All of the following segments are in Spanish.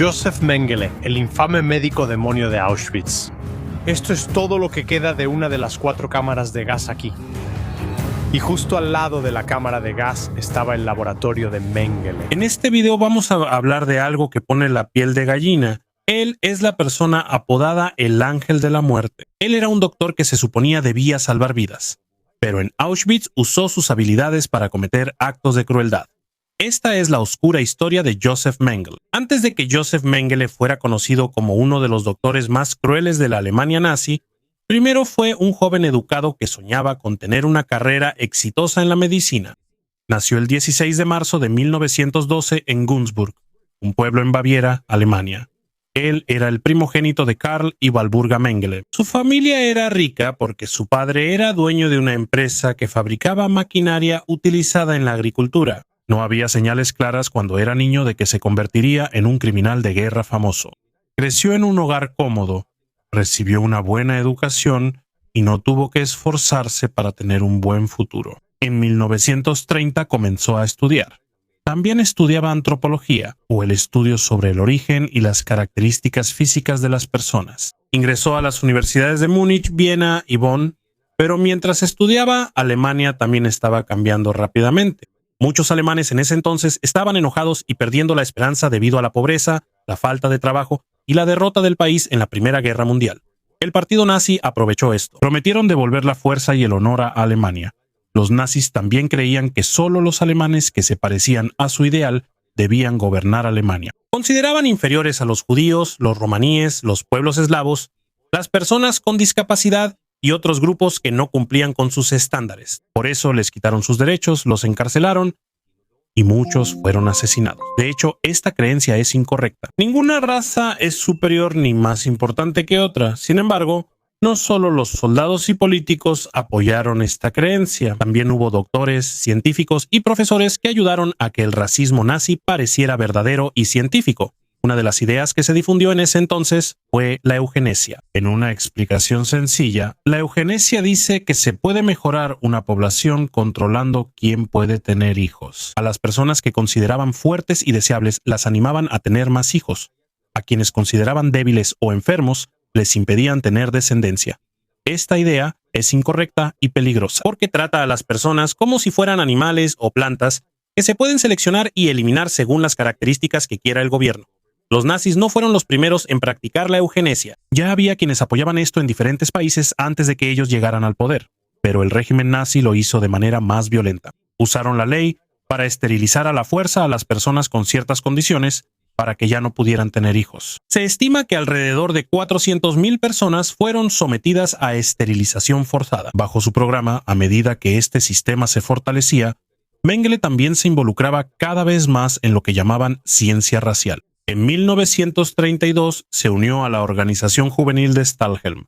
Josef Mengele, el infame médico demonio de Auschwitz. Esto es todo lo que queda de una de las 4 cámaras de gas aquí. Y justo al lado de la cámara de gas estaba el laboratorio de Mengele. En este video vamos a hablar de algo que pone la piel de gallina. Él es la persona apodada el Ángel de la Muerte. Él era un doctor que se suponía debía salvar vidas, pero en Auschwitz usó sus habilidades para cometer actos de crueldad. Esta es la oscura historia de Josef Mengele. Antes de que Josef Mengele fuera conocido como uno de los doctores más crueles de la Alemania nazi, primero fue un joven educado que soñaba con tener una carrera exitosa en la medicina. Nació el 16 de marzo de 1912 en Günzburg, un pueblo en Baviera, Alemania. Él era el primogénito de Karl y Walburga Mengele. Su familia era rica porque su padre era dueño de una empresa que fabricaba maquinaria utilizada en la agricultura. No había señales claras cuando era niño de que se convertiría en un criminal de guerra famoso. Creció en un hogar cómodo, recibió una buena educación y no tuvo que esforzarse para tener un buen futuro. En 1930 comenzó a estudiar. También estudiaba antropología, o el estudio sobre el origen y las características físicas de las personas. Ingresó a las universidades de Múnich, Viena y Bonn, pero mientras estudiaba, Alemania también estaba cambiando rápidamente. Muchos alemanes en ese entonces estaban enojados y perdiendo la esperanza debido a la pobreza, la falta de trabajo y la derrota del país en la Primera Guerra Mundial. El partido nazi aprovechó esto. Prometieron devolver la fuerza y el honor a Alemania. Los nazis también creían que solo los alemanes que se parecían a su ideal debían gobernar Alemania. Consideraban inferiores a los judíos, los romaníes, los pueblos eslavos, las personas con discapacidad y otros grupos que no cumplían con sus estándares. Por eso les quitaron sus derechos, los encarcelaron y muchos fueron asesinados. De hecho, esta creencia es incorrecta. Ninguna raza es superior ni más importante que otra. Sin embargo, no solo los soldados y políticos apoyaron esta creencia, también hubo doctores, científicos y profesores que ayudaron a que el racismo nazi pareciera verdadero y científico. Una de las ideas que se difundió en ese entonces fue la eugenesia. En una explicación sencilla, la eugenesia dice que se puede mejorar una población controlando quién puede tener hijos. A las personas que consideraban fuertes y deseables las animaban a tener más hijos. A quienes consideraban débiles o enfermos les impedían tener descendencia. Esta idea es incorrecta y peligrosa porque trata a las personas como si fueran animales o plantas que se pueden seleccionar y eliminar según las características que quiera el gobierno. Los nazis no fueron los primeros en practicar la eugenesia. Ya había quienes apoyaban esto en diferentes países antes de que ellos llegaran al poder, pero el régimen nazi lo hizo de manera más violenta. Usaron la ley para esterilizar a la fuerza a las personas con ciertas condiciones para que ya no pudieran tener hijos. Se estima que alrededor de 400,000 personas fueron sometidas a esterilización forzada. Bajo su programa, a medida que este sistema se fortalecía, Mengele también se involucraba cada vez más en lo que llamaban ciencia racial. En 1932 se unió a la Organización Juvenil de Stahlhelm,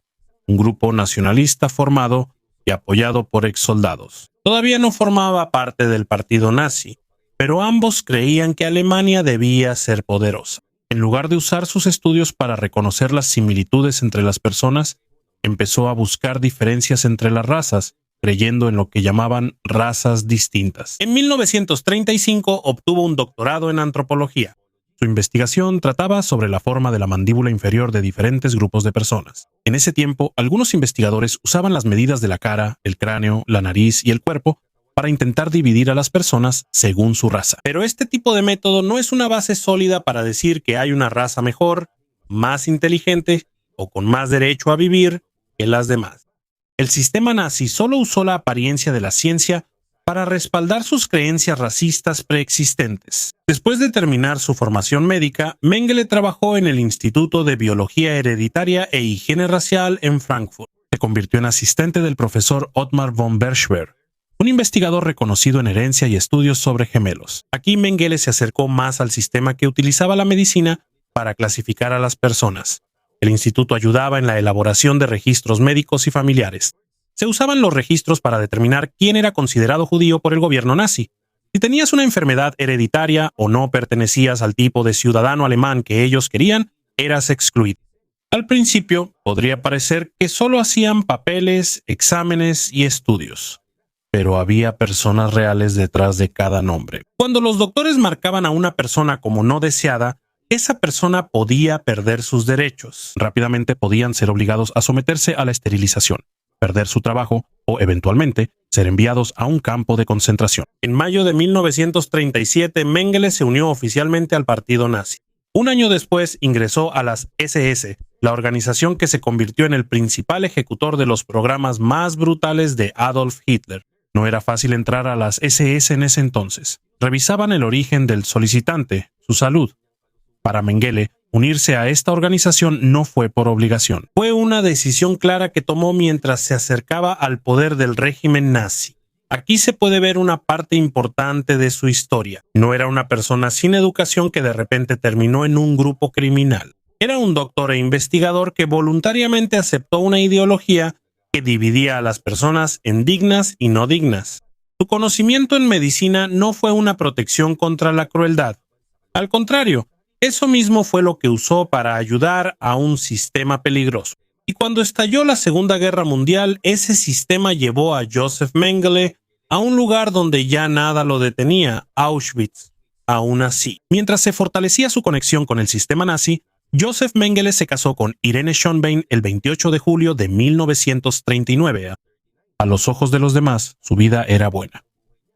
un grupo nacionalista formado y apoyado por exsoldados. Todavía no formaba parte del partido nazi, pero ambos creían que Alemania debía ser poderosa. En lugar de usar sus estudios para reconocer las similitudes entre las personas, empezó a buscar diferencias entre las razas, creyendo en lo que llamaban razas distintas. En 1935 obtuvo un doctorado en antropología. Su investigación trataba sobre la forma de la mandíbula inferior de diferentes grupos de personas. En ese tiempo, algunos investigadores usaban las medidas de la cara, el cráneo, la nariz y el cuerpo para intentar dividir a las personas según su raza. Pero este tipo de método no es una base sólida para decir que hay una raza mejor, más inteligente o con más derecho a vivir que las demás. El sistema nazi solo usó la apariencia de la ciencia para respaldar sus creencias racistas preexistentes. Después de terminar su formación médica, Mengele trabajó en el Instituto de Biología Hereditaria e Higiene Racial en Frankfurt. Se convirtió en asistente del profesor Ottmar von Berschwer, un investigador reconocido en herencia y estudios sobre gemelos. Aquí Mengele se acercó más al sistema que utilizaba la medicina para clasificar a las personas. El instituto ayudaba en la elaboración de registros médicos y familiares. Se usaban los registros para determinar quién era considerado judío por el gobierno nazi. Si tenías una enfermedad hereditaria o no pertenecías al tipo de ciudadano alemán que ellos querían, eras excluido. Al principio, podría parecer que solo hacían papeles, exámenes y estudios. Pero había personas reales detrás de cada nombre. Cuando los doctores marcaban a una persona como no deseada, esa persona podía perder sus derechos. Rápidamente podían ser obligados a someterse a la esterilización, perder su trabajo o, eventualmente, ser enviados a un campo de concentración. En mayo de 1937, Mengele se unió oficialmente al partido nazi. Un año después ingresó a las SS, la organización que se convirtió en el principal ejecutor de los programas más brutales de Adolf Hitler. No era fácil entrar a las SS en ese entonces. Revisaban el origen del solicitante, su salud. Para Mengele, unirse a esta organización no fue por obligación. Fue una decisión clara que tomó mientras se acercaba al poder del régimen nazi. Aquí se puede ver una parte importante de su historia. No era una persona sin educación que de repente terminó en un grupo criminal. Era un doctor e investigador que voluntariamente aceptó una ideología que dividía a las personas en dignas y no dignas. Su conocimiento en medicina no fue una protección contra la crueldad. Al contrario, eso mismo fue lo que usó para ayudar a un sistema peligroso. Y cuando estalló la Segunda Guerra Mundial, ese sistema llevó a Joseph Mengele a un lugar donde ya nada lo detenía, Auschwitz. Aún así, mientras se fortalecía su conexión con el sistema nazi, Joseph Mengele se casó con Irene Schonbein el 28 de julio de 1939. A los ojos de los demás, su vida era buena.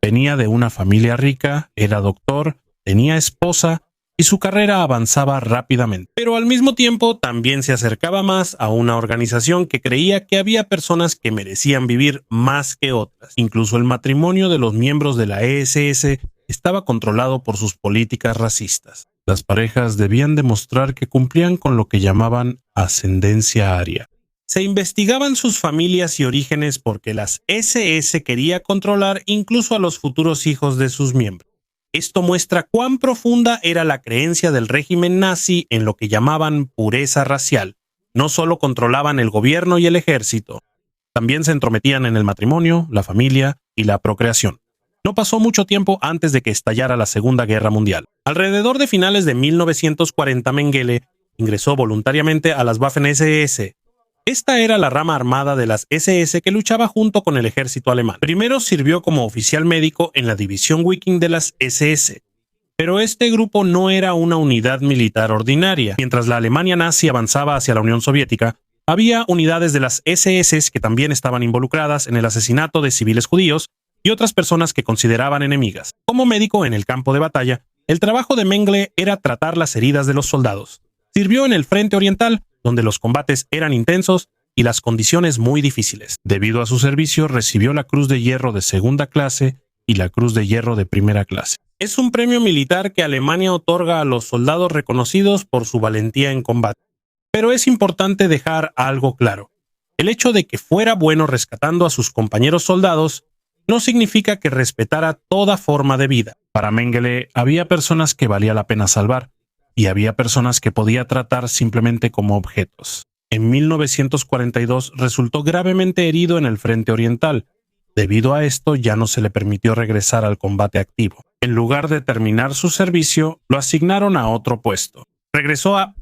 Venía de una familia rica, era doctor, tenía esposa y su carrera avanzaba rápidamente. Pero al mismo tiempo también se acercaba más a una organización que creía que había personas que merecían vivir más que otras. Incluso el matrimonio de los miembros de la SS estaba controlado por sus políticas racistas. Las parejas debían demostrar que cumplían con lo que llamaban ascendencia aria. Se investigaban sus familias y orígenes porque las SS quería controlar incluso a los futuros hijos de sus miembros. Esto muestra cuán profunda era la creencia del régimen nazi en lo que llamaban pureza racial. No solo controlaban el gobierno y el ejército, también se entrometían en el matrimonio, la familia y la procreación. No pasó mucho tiempo antes de que estallara la Segunda Guerra Mundial. Alrededor de finales de 1940, Mengele ingresó voluntariamente a las Waffen-SS. Esta era la rama armada de las SS que luchaba junto con el ejército alemán. Primero sirvió como oficial médico en la división Viking de las SS, pero este grupo no era una unidad militar ordinaria. Mientras la Alemania nazi avanzaba hacia la Unión Soviética, había unidades de las SS que también estaban involucradas en el asesinato de civiles judíos y otras personas que consideraban enemigas. Como médico en el campo de batalla, el trabajo de Mengele era tratar las heridas de los soldados. Sirvió en el Frente Oriental, donde los combates eran intensos y las condiciones muy difíciles. Debido a su servicio, recibió la Cruz de Hierro de segunda clase y la Cruz de Hierro de primera clase. Es un premio militar que Alemania otorga a los soldados reconocidos por su valentía en combate. Pero es importante dejar algo claro. El hecho de que fuera bueno rescatando a sus compañeros soldados no significa que respetara toda forma de vida. Para Mengele había personas que valía la pena salvar, y había personas que podía tratar simplemente como objetos. En 1942 resultó gravemente herido en el Frente Oriental. Debido a esto ya no se le permitió regresar al combate activo. En lugar de terminar su servicio, lo asignaron a otro puesto. Regresó a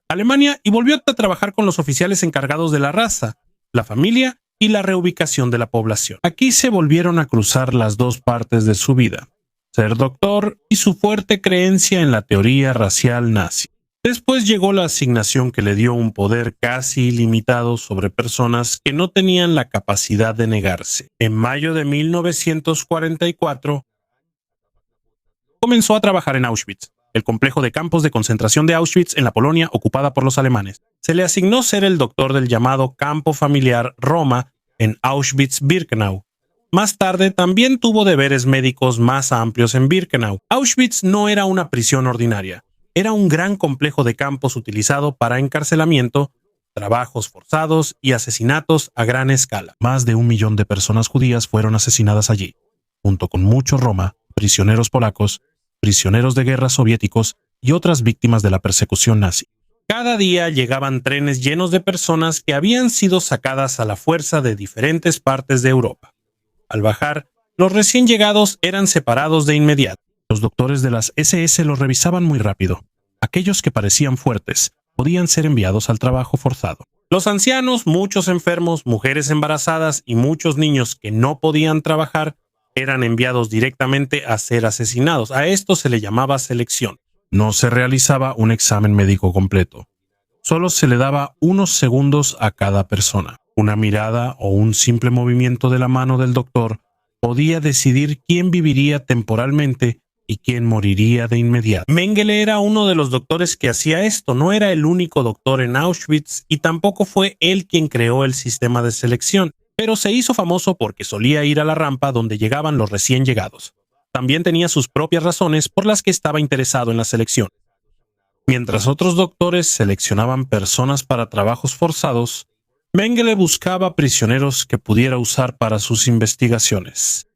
Alemania y volvió a trabajar con los oficiales encargados de la raza, la familia y la reubicación de la población. Aquí se volvieron a cruzar las dos partes de su vida: ser doctor y su fuerte creencia en la teoría racial nazi. Después llegó la asignación que le dio un poder casi ilimitado sobre personas que no tenían la capacidad de negarse. En mayo de 1944, comenzó a trabajar en Auschwitz, el complejo de campos de concentración de Auschwitz en la Polonia ocupada por los alemanes. Se le asignó ser el doctor del llamado campo familiar Roma en Auschwitz-Birkenau. Más tarde también tuvo deberes médicos más amplios en Birkenau. Auschwitz no era una prisión ordinaria, era un gran complejo de campos utilizado para encarcelamiento, trabajos forzados y asesinatos a gran escala. Más de 1 millón de personas judías fueron asesinadas allí, junto con muchos Roma, prisioneros polacos, prisioneros de guerra soviéticos y otras víctimas de la persecución nazi. Cada día llegaban trenes llenos de personas que habían sido sacadas a la fuerza de diferentes partes de Europa. Al bajar, los recién llegados eran separados de inmediato. Los doctores de las SS los revisaban muy rápido. Aquellos que parecían fuertes podían ser enviados al trabajo forzado. Los ancianos, muchos enfermos, mujeres embarazadas y muchos niños que no podían trabajar eran enviados directamente a ser asesinados. A esto se le llamaba selección. No se realizaba un examen médico completo. Solo se le daba unos segundos a cada persona. Una mirada o un simple movimiento de la mano del doctor podía decidir quién viviría temporalmente y quién moriría de inmediato. Mengele era uno de los doctores que hacía esto. No era el único doctor en Auschwitz y tampoco fue él quien creó el sistema de selección, pero se hizo famoso porque solía ir a la rampa donde llegaban los recién llegados. También tenía sus propias razones por las que estaba interesado en la selección. Mientras otros doctores seleccionaban personas para trabajos forzados, Mengele buscaba prisioneros que pudiera usar para sus investigaciones.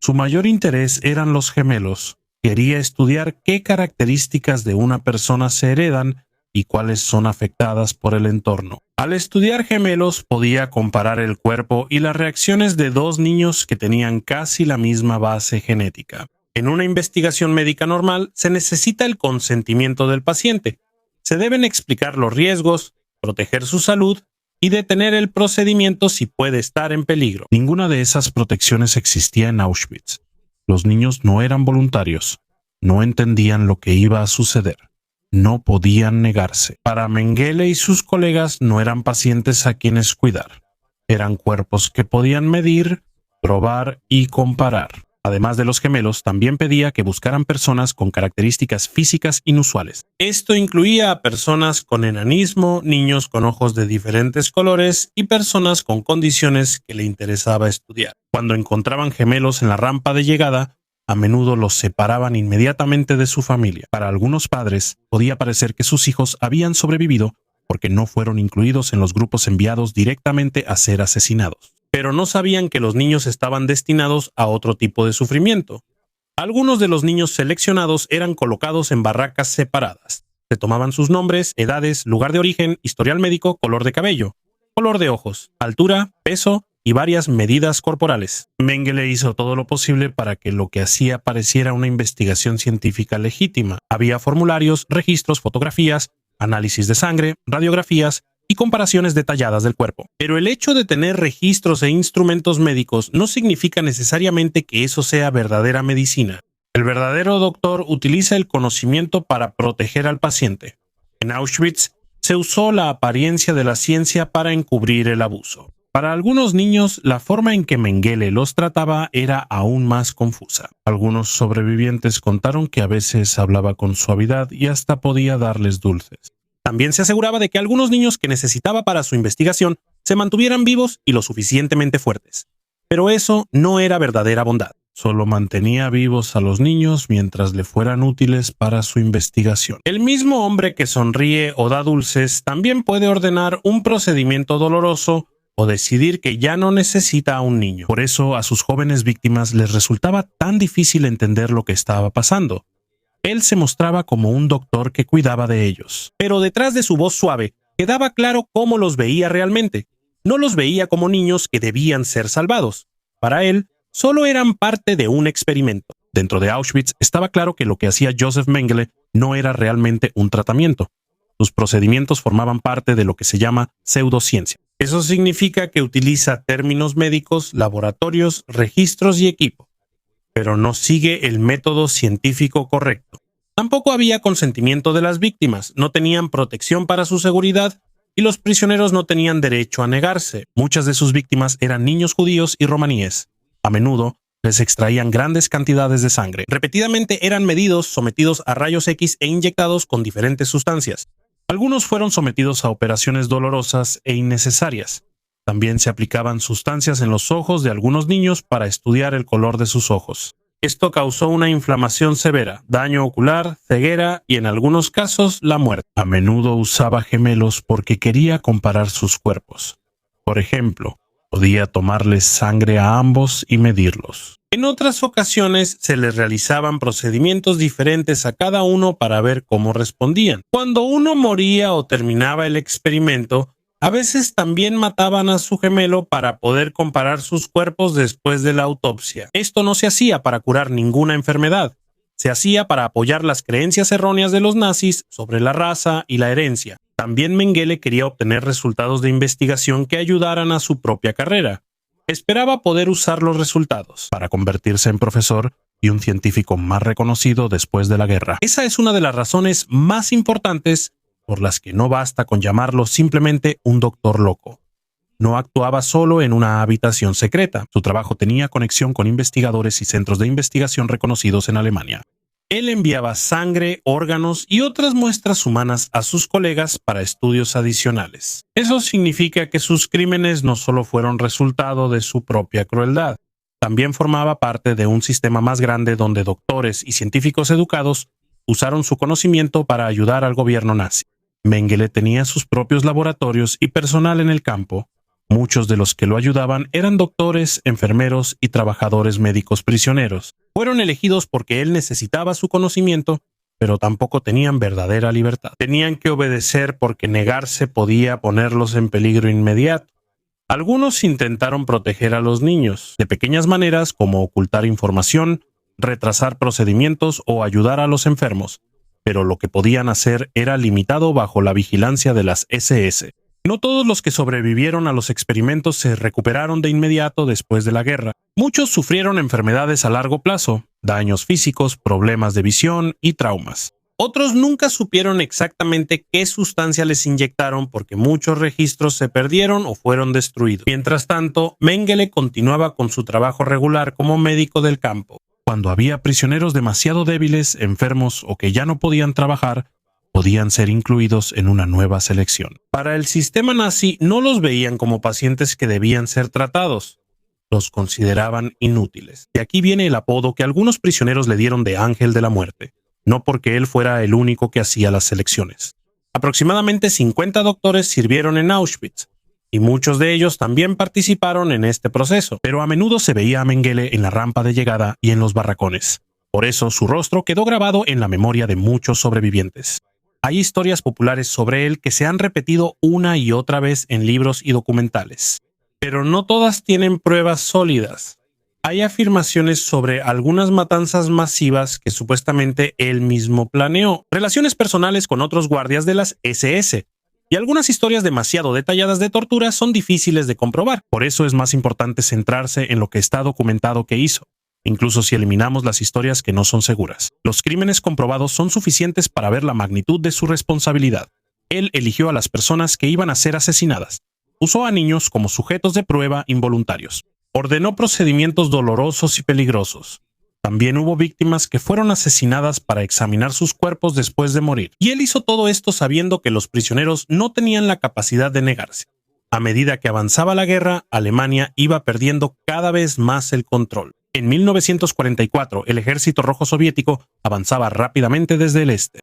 Su mayor interés eran los gemelos. Quería estudiar qué características de una persona se heredan y cuáles son afectadas por el entorno. Al estudiar gemelos podía comparar el cuerpo y las reacciones de dos niños que tenían casi la misma base genética. En una investigación médica normal se necesita el consentimiento del paciente. Se deben explicar los riesgos, proteger su salud y detener el procedimiento si puede estar en peligro. Ninguna de esas protecciones existía en Auschwitz. Los niños no eran voluntarios, no entendían lo que iba a suceder, no podían negarse. Para Mengele y sus colegas no eran pacientes a quienes cuidar, eran cuerpos que podían medir, probar y comparar. Además de los gemelos, también pedía que buscaran personas con características físicas inusuales. Esto incluía a personas con enanismo, niños con ojos de diferentes colores y personas con condiciones que le interesaba estudiar. Cuando encontraban gemelos en la rampa de llegada, a menudo los separaban inmediatamente de su familia. Para algunos padres, podía parecer que sus hijos habían sobrevivido porque no fueron incluidos en los grupos enviados directamente a ser asesinados. Pero no sabían que los niños estaban destinados a otro tipo de sufrimiento. Algunos de los niños seleccionados eran colocados en barracas separadas. Se tomaban sus nombres, edades, lugar de origen, historial médico, color de cabello, color de ojos, altura, peso y varias medidas corporales. Mengele hizo todo lo posible para que lo que hacía pareciera una investigación científica legítima. Había formularios, registros, fotografías, análisis de sangre, radiografías y comparaciones detalladas del cuerpo. Pero el hecho de tener registros e instrumentos médicos no significa necesariamente que eso sea verdadera medicina. El verdadero doctor utiliza el conocimiento para proteger al paciente. En Auschwitz se usó la apariencia de la ciencia para encubrir el abuso. Para algunos niños, la forma en que Mengele los trataba era aún más confusa. Algunos sobrevivientes contaron que a veces hablaba con suavidad y hasta podía darles dulces. También se aseguraba de que algunos niños que necesitaba para su investigación se mantuvieran vivos y lo suficientemente fuertes. Pero eso no era verdadera bondad. Solo mantenía vivos a los niños mientras le fueran útiles para su investigación. El mismo hombre que sonríe o da dulces también puede ordenar un procedimiento doloroso o decidir que ya no necesita a un niño. Por eso a sus jóvenes víctimas les resultaba tan difícil entender lo que estaba pasando. Él se mostraba como un doctor que cuidaba de ellos. Pero detrás de su voz suave quedaba claro cómo los veía realmente. No los veía como niños que debían ser salvados. Para él, solo eran parte de un experimento. Dentro de Auschwitz estaba claro que lo que hacía Joseph Mengele no era realmente un tratamiento. Sus procedimientos formaban parte de lo que se llama pseudociencia. Eso significa que utiliza términos médicos, laboratorios, registros y equipo, pero no sigue el método científico correcto. Tampoco había consentimiento de las víctimas, no tenían protección para su seguridad y los prisioneros no tenían derecho a negarse. Muchas de sus víctimas eran niños judíos y romaníes. A menudo les extraían grandes cantidades de sangre. Repetidamente eran medidos, sometidos a rayos X e inyectados con diferentes sustancias. Algunos fueron sometidos a operaciones dolorosas e innecesarias. También se aplicaban sustancias en los ojos de algunos niños para estudiar el color de sus ojos. Esto causó una inflamación severa, daño ocular, ceguera y en algunos casos la muerte. A menudo usaba gemelos porque quería comparar sus cuerpos. Por ejemplo, podía tomarles sangre a ambos y medirlos. En otras ocasiones se les realizaban procedimientos diferentes a cada uno para ver cómo respondían. Cuando uno moría o terminaba el experimento, a veces también mataban a su gemelo para poder comparar sus cuerpos después de la autopsia. Esto no se hacía para curar ninguna enfermedad. Se hacía para apoyar las creencias erróneas de los nazis sobre la raza y la herencia. También Mengele quería obtener resultados de investigación que ayudaran a su propia carrera. Esperaba poder usar los resultados. Para convertirse en profesor, y un científico más reconocido después de la guerra. Esa es una de las razones más importantes por las que no basta con llamarlo simplemente un doctor loco. No actuaba solo en una habitación secreta. Su trabajo tenía conexión con investigadores y centros de investigación reconocidos en Alemania. Él enviaba sangre, órganos y otras muestras humanas a sus colegas para estudios adicionales. Eso significa que sus crímenes no solo fueron resultado de su propia crueldad, también formaba parte de un sistema más grande donde doctores y científicos educados usaron su conocimiento para ayudar al gobierno nazi. Mengele tenía sus propios laboratorios y personal en el campo. Muchos de los que lo ayudaban eran doctores, enfermeros y trabajadores médicos prisioneros. Fueron elegidos porque él necesitaba su conocimiento, pero tampoco tenían verdadera libertad. Tenían que obedecer porque negarse podía ponerlos en peligro inmediato. Algunos intentaron proteger a los niños, de pequeñas maneras como ocultar información, retrasar procedimientos o ayudar a los enfermos, pero lo que podían hacer era limitado bajo la vigilancia de las SS. No todos los que sobrevivieron a los experimentos se recuperaron de inmediato después de la guerra. Muchos sufrieron enfermedades a largo plazo, daños físicos, problemas de visión y traumas. Otros nunca supieron exactamente qué sustancia les inyectaron porque muchos registros se perdieron o fueron destruidos. Mientras tanto, Mengele continuaba con su trabajo regular como médico del campo. Cuando había prisioneros demasiado débiles, enfermos o que ya no podían trabajar, podían ser incluidos en una nueva selección. Para el sistema nazi no los veían como pacientes que debían ser tratados. Los consideraban inútiles. De aquí viene el apodo que algunos prisioneros le dieron de Ángel de la Muerte, no porque él fuera el único que hacía las selecciones. Aproximadamente 50 doctores sirvieron en Auschwitz, y muchos de ellos también participaron en este proceso, pero a menudo se veía a Mengele en la rampa de llegada y en los barracones. Por eso su rostro quedó grabado en la memoria de muchos sobrevivientes. Hay historias populares sobre él que se han repetido una y otra vez en libros y documentales, pero no todas tienen pruebas sólidas. Hay afirmaciones sobre algunas matanzas masivas que supuestamente él mismo planeó, relaciones personales con otros guardias de las SS, y algunas historias demasiado detalladas de tortura son difíciles de comprobar. Por eso es más importante centrarse en lo que está documentado que hizo, incluso si eliminamos las historias que no son seguras. Los crímenes comprobados son suficientes para ver la magnitud de su responsabilidad. Él eligió a las personas que iban a ser asesinadas. Usó a niños como sujetos de prueba involuntarios. Ordenó procedimientos dolorosos y peligrosos. También hubo víctimas que fueron asesinadas para examinar sus cuerpos después de morir. Y él hizo todo esto sabiendo que los prisioneros no tenían la capacidad de negarse. A medida que avanzaba la guerra, Alemania iba perdiendo cada vez más el control. En 1944, el Ejército Rojo Soviético avanzaba rápidamente desde el este.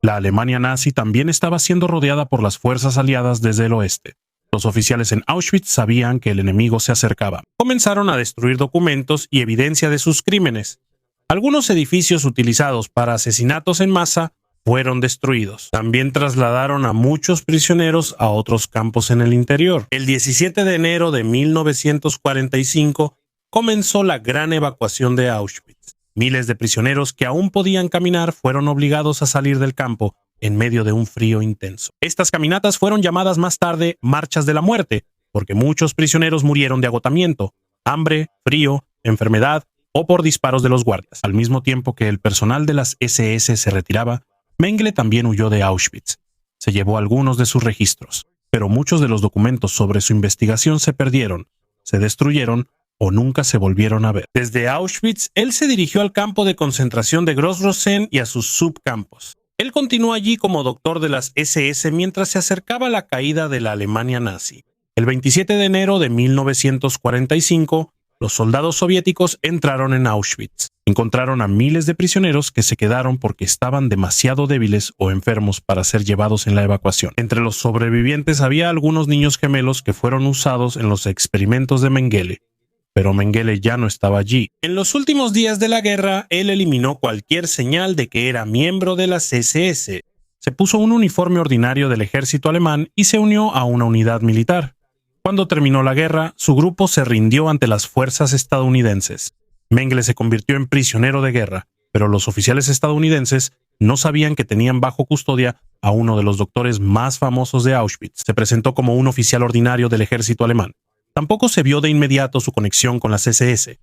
La Alemania nazi también estaba siendo rodeada por las fuerzas aliadas desde el oeste. Los oficiales en Auschwitz sabían que el enemigo se acercaba. Comenzaron a destruir documentos y evidencia de sus crímenes. Algunos edificios utilizados para asesinatos en masa fueron destruidos. También trasladaron a muchos prisioneros a otros campos en el interior. El 17 de enero de 1945 comenzó la gran evacuación de Auschwitz. Miles de prisioneros que aún podían caminar fueron obligados a salir del campo en medio de un frío intenso. Estas caminatas fueron llamadas más tarde marchas de la muerte, porque muchos prisioneros murieron de agotamiento, hambre, frío, enfermedad o por disparos de los guardias. Al mismo tiempo que el personal de las SS se retiraba, Mengele también huyó de Auschwitz. Se llevó algunos de sus registros, pero muchos de los documentos sobre su investigación se perdieron, se destruyeron o nunca se volvieron a ver. Desde Auschwitz, él se dirigió al campo de concentración de Gross-Rosen y a sus subcampos. Él continuó allí como doctor de las SS mientras se acercaba la caída de la Alemania nazi. El 27 de enero de 1945, los soldados soviéticos entraron en Auschwitz. Encontraron a miles de prisioneros que se quedaron porque estaban demasiado débiles o enfermos para ser llevados en la evacuación. Entre los sobrevivientes había algunos niños gemelos que fueron usados en los experimentos de Mengele, pero Mengele ya no estaba allí. En los últimos días de la guerra, él eliminó cualquier señal de que era miembro de las SS. Se puso un uniforme ordinario del ejército alemán y se unió a una unidad militar. Cuando terminó la guerra, su grupo se rindió ante las fuerzas estadounidenses. Mengele se convirtió en prisionero de guerra, pero los oficiales estadounidenses no sabían que tenían bajo custodia a uno de los doctores más famosos de Auschwitz. Se presentó como un oficial ordinario del ejército alemán. Tampoco se vio de inmediato su conexión con las SS.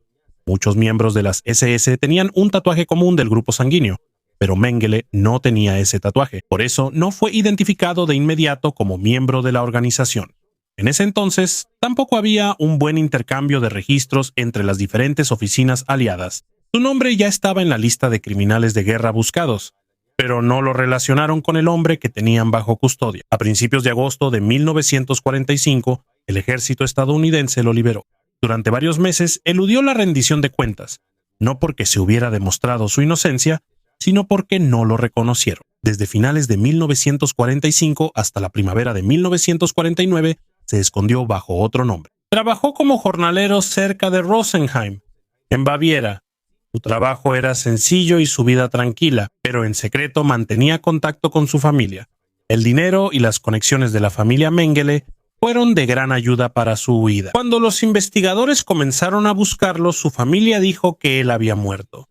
Muchos miembros de las SS tenían un tatuaje común del grupo sanguíneo, pero Mengele no tenía ese tatuaje. Por eso no fue identificado de inmediato como miembro de la organización. En ese entonces, tampoco había un buen intercambio de registros entre las diferentes oficinas aliadas. Su nombre ya estaba en la lista de criminales de guerra buscados, pero no lo relacionaron con el hombre que tenían bajo custodia. A principios de agosto de 1945, el ejército estadounidense lo liberó. Durante varios meses eludió la rendición de cuentas, no porque se hubiera demostrado su inocencia, sino porque no lo reconocieron. Desde finales de 1945 hasta la primavera de 1949, se escondió bajo otro nombre. Trabajó como jornalero cerca de Rosenheim, en Baviera. Su trabajo era sencillo y su vida tranquila, pero en secreto mantenía contacto con su familia. El dinero y las conexiones de la familia Mengele fueron de gran ayuda para su huida. Cuando los investigadores comenzaron a buscarlo, su familia dijo que él había muerto.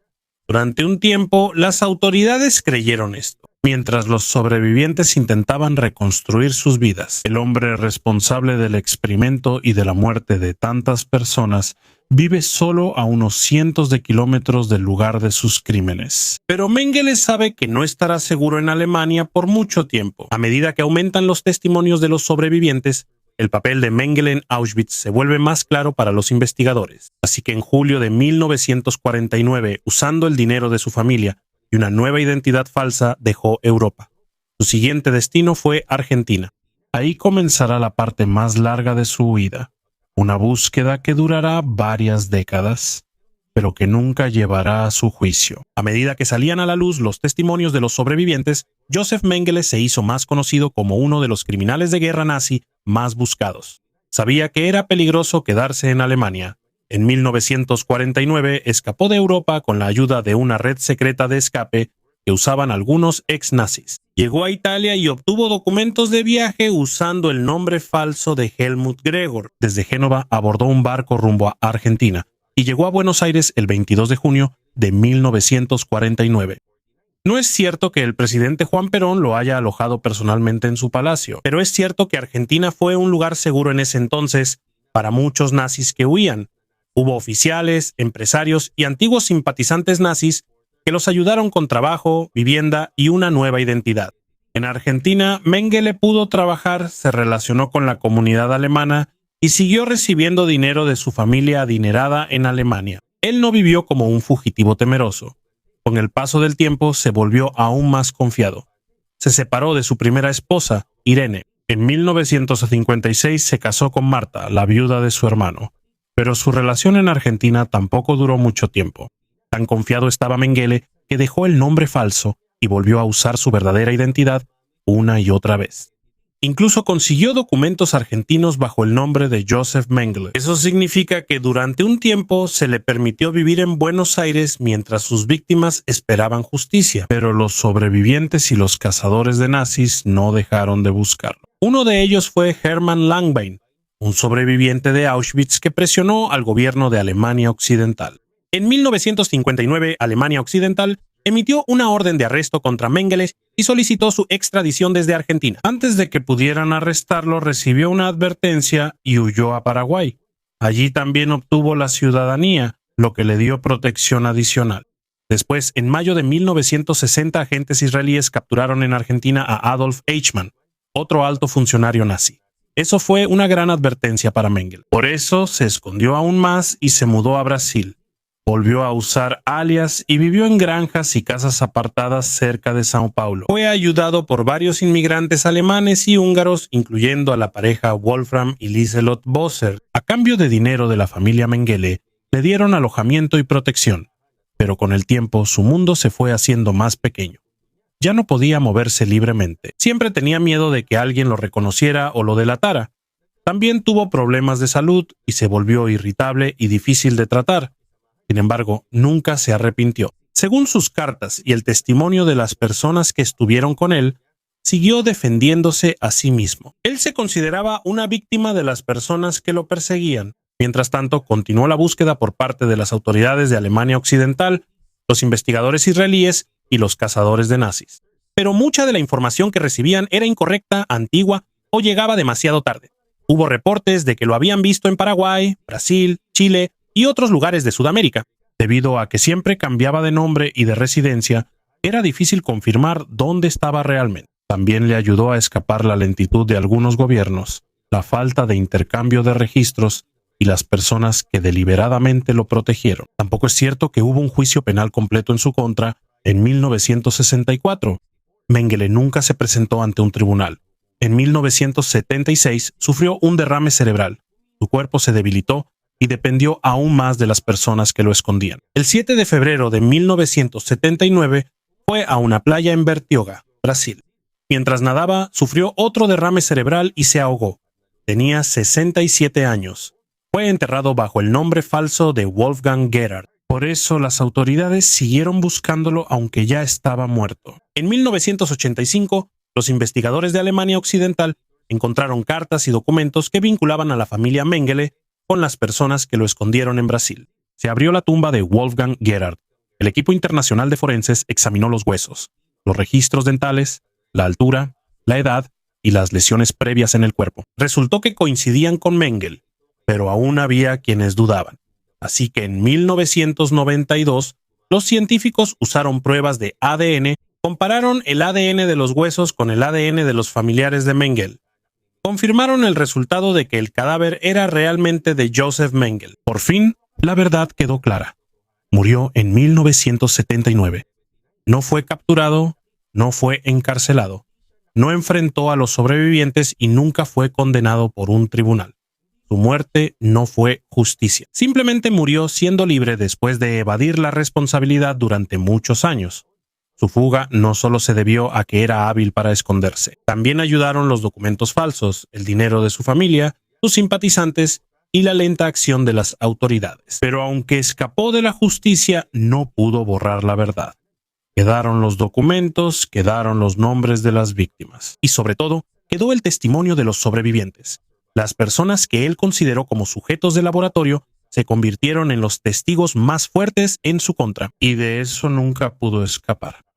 Durante un tiempo, las autoridades creyeron esto, mientras los sobrevivientes intentaban reconstruir sus vidas. El hombre responsable del experimento y de la muerte de tantas personas vive solo a unos cientos de kilómetros del lugar de sus crímenes. Pero Mengele sabe que no estará seguro en Alemania por mucho tiempo. A medida que aumentan los testimonios de los sobrevivientes, el papel de Mengele en Auschwitz se vuelve más claro para los investigadores. Así que en julio de 1949, usando el dinero de su familia y una nueva identidad falsa, dejó Europa. Su siguiente destino fue Argentina. Ahí comenzará la parte más larga de su huida. Una búsqueda que durará varias décadas, pero que nunca llevará a su juicio. A medida que salían a la luz los testimonios de los sobrevivientes, Josef Mengele se hizo más conocido como uno de los criminales de guerra nazi más buscados. Sabía que era peligroso quedarse en Alemania. En 1949 escapó de Europa con la ayuda de una red secreta de escape que usaban algunos ex-nazis. Llegó a Italia y obtuvo documentos de viaje usando el nombre falso de Helmut Gregor. Desde Génova abordó un barco rumbo a Argentina y llegó a Buenos Aires el 22 de junio de 1949. No es cierto que el presidente Juan Perón lo haya alojado personalmente en su palacio, pero es cierto que Argentina fue un lugar seguro en ese entonces para muchos nazis que huían. Hubo oficiales, empresarios y antiguos simpatizantes nazis que los ayudaron con trabajo, vivienda y una nueva identidad. En Argentina, Mengele pudo trabajar, se relacionó con la comunidad alemana y siguió recibiendo dinero de su familia adinerada en Alemania. Él no vivió como un fugitivo temeroso. Con el paso del tiempo se volvió aún más confiado. Se separó de su primera esposa, Irene. En 1956 se casó con Marta, la viuda de su hermano. Pero su relación en Argentina tampoco duró mucho tiempo. Tan confiado estaba Mengele que dejó el nombre falso y volvió a usar su verdadera identidad una y otra vez. Incluso consiguió documentos argentinos bajo el nombre de Josef Mengele. Eso significa que durante un tiempo se le permitió vivir en Buenos Aires mientras sus víctimas esperaban justicia, pero los sobrevivientes y los cazadores de nazis no dejaron de buscarlo. Uno de ellos fue Hermann Langbein, un sobreviviente de Auschwitz que presionó al gobierno de Alemania Occidental. En 1959, Alemania Occidental emitió una orden de arresto contra Mengele y solicitó su extradición desde Argentina. Antes de que pudieran arrestarlo, recibió una advertencia y huyó a Paraguay. Allí también obtuvo la ciudadanía, lo que le dio protección adicional. Después, en mayo de 1960, agentes israelíes capturaron en Argentina a Adolf Eichmann, otro alto funcionario nazi. Eso fue una gran advertencia para Mengele. Por eso se escondió aún más y se mudó a Brasil. Volvió a usar alias y vivió en granjas y casas apartadas cerca de Sao Paulo. Fue ayudado por varios inmigrantes alemanes y húngaros, incluyendo a la pareja Wolfram y Lieselot Bosser. A cambio de dinero de la familia Mengele, le dieron alojamiento y protección, pero con el tiempo su mundo se fue haciendo más pequeño. Ya no podía moverse libremente. Siempre tenía miedo de que alguien lo reconociera o lo delatara. También tuvo problemas de salud y se volvió irritable y difícil de tratar. Sin embargo, nunca se arrepintió. Según sus cartas y el testimonio de las personas que estuvieron con él, siguió defendiéndose a sí mismo. Él se consideraba una víctima de las personas que lo perseguían. Mientras tanto, continuó la búsqueda por parte de las autoridades de Alemania Occidental, los investigadores israelíes y los cazadores de nazis. Pero mucha de la información que recibían era incorrecta, antigua o llegaba demasiado tarde. Hubo reportes de que lo habían visto en Paraguay, Brasil, Chile y otros lugares de Sudamérica. Debido a que siempre cambiaba de nombre y de residencia, era difícil confirmar dónde estaba realmente. También le ayudó a escapar la lentitud de algunos gobiernos, la falta de intercambio de registros y las personas que deliberadamente lo protegieron. Tampoco es cierto que hubo un juicio penal completo en su contra en 1964. Mengele nunca se presentó ante un tribunal. En 1976 sufrió un derrame cerebral. Su cuerpo se debilitó y dependió aún más de las personas que lo escondían. El 7 de febrero de 1979 fue a una playa en Bertioga, Brasil. Mientras nadaba, sufrió otro derrame cerebral y se ahogó. Tenía 67 años. Fue enterrado bajo el nombre falso de Wolfgang Gerhard. Por eso las autoridades siguieron buscándolo aunque ya estaba muerto. En 1985, los investigadores de Alemania Occidental encontraron cartas y documentos que vinculaban a la familia Mengele con las personas que lo escondieron en Brasil. Se abrió la tumba de Wolfgang Gerhard. El equipo internacional de forenses examinó los huesos, los registros dentales, la altura, la edad y las lesiones previas en el cuerpo. Resultó que coincidían con Mengele, pero aún había quienes dudaban. Así que en 1992, los científicos usaron pruebas de ADN, compararon el ADN de los huesos con el ADN de los familiares de Mengele. Confirmaron el resultado de que el cadáver era realmente de Joseph Mengele. Por fin, la verdad quedó clara. Murió en 1979. No fue capturado, no fue encarcelado, no enfrentó a los sobrevivientes y nunca fue condenado por un tribunal. Su muerte no fue justicia. Simplemente murió siendo libre después de evadir la responsabilidad durante muchos años. Su fuga no solo se debió a que era hábil para esconderse. También ayudaron los documentos falsos, el dinero de su familia, sus simpatizantes y la lenta acción de las autoridades. Pero aunque escapó de la justicia, no pudo borrar la verdad. Quedaron los documentos, quedaron los nombres de las víctimas. Y sobre todo, quedó el testimonio de los sobrevivientes. Las personas que él consideró como sujetos de laboratorio se convirtieron en los testigos más fuertes en su contra. Y de eso nunca pudo escapar.